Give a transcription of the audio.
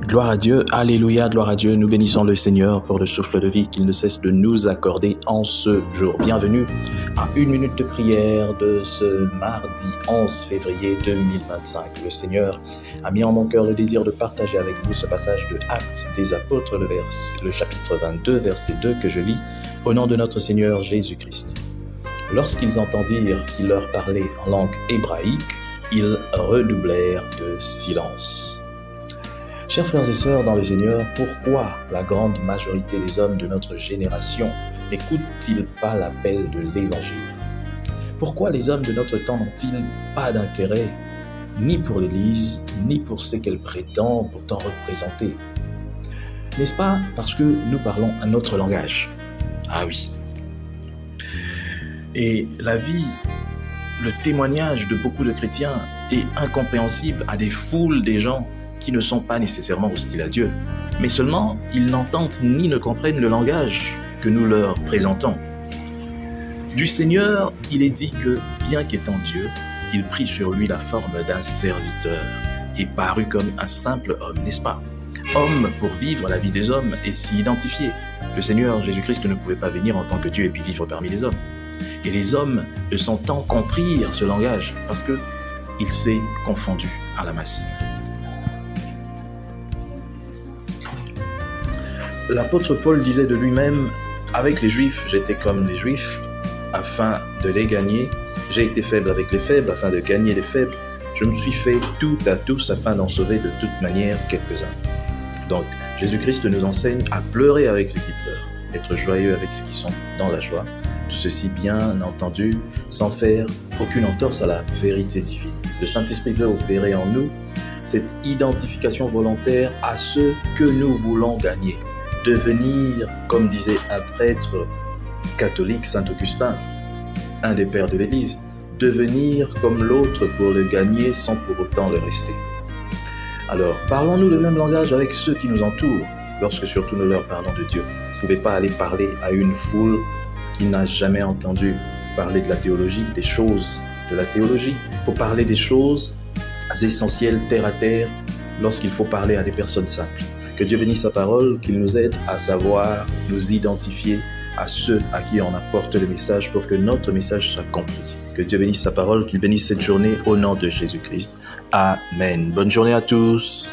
Gloire à Dieu, alléluia, gloire à Dieu, nous bénissons le Seigneur pour le souffle de vie qu'il ne cesse de nous accorder en ce jour. Bienvenue à une minute de prière de ce mardi 11 février 2025. Le Seigneur a mis en mon cœur le désir de partager avec vous ce passage de Actes des Apôtres, le chapitre 22, verset 2 que je lis au nom de notre Seigneur Jésus-Christ. Lorsqu'ils entendirent qu'il leur parlait en langue hébraïque, ils redoublèrent de silence. Chers frères et sœurs dans le Seigneur, pourquoi la grande majorité des hommes de notre génération n'écoutent-ils pas l'appel de l'Évangile? Pourquoi les hommes de notre temps n'ont-ils pas d'intérêt ni pour l'Église, ni pour ce qu'elle prétend pourtant représenter? N'est-ce pas parce que nous parlons un autre langage? Ah oui. Et la vie, le témoignage de beaucoup de chrétiens est incompréhensible à des foules des gens qui ne sont pas nécessairement hostiles à Dieu, mais seulement ils n'entendent ni ne comprennent le langage que nous leur présentons. Du Seigneur, il est dit que, bien qu'étant Dieu, il prit sur lui la forme d'un serviteur et parut comme un simple homme, n'est-ce pas? Homme pour vivre la vie des hommes et s'y identifier. Le Seigneur Jésus-Christ ne pouvait pas venir en tant que Dieu et puis vivre parmi les hommes. Et les hommes ne sont tant compris ce langage parce qu'il s'est confondu à la masse. L'apôtre Paul disait de lui-même, avec les Juifs, j'étais comme les Juifs, afin de les gagner. J'ai été faible avec les faibles, afin de gagner les faibles. Je me suis fait tout à tous, afin d'en sauver de toute manière quelques-uns. Donc, Jésus-Christ nous enseigne à pleurer avec ceux qui pleurent, être joyeux avec ceux qui sont dans la joie. Tout ceci bien entendu, sans faire aucune entorse à la vérité divine. Le Saint-Esprit veut opérer en nous cette identification volontaire à ceux que nous voulons gagner. Devenir, comme disait un prêtre catholique, Saint Augustin, un des pères de l'Église, devenir comme l'autre pour le gagner sans pour autant le rester. Alors, parlons-nous le même langage avec ceux qui nous entourent, lorsque surtout nous leur parlons de Dieu. Vous ne pouvez pas aller parler à une foule qui n'a jamais entendu parler de la théologie, des choses de la théologie. Il faut parler des choses essentielles, terre à terre, lorsqu'il faut parler à des personnes simples. Que Dieu bénisse sa parole, qu'il nous aide à savoir nous identifier à ceux à qui on apporte le message pour que notre message soit compris. Que Dieu bénisse sa parole, qu'il bénisse cette journée au nom de Jésus-Christ. Amen. Bonne journée à tous.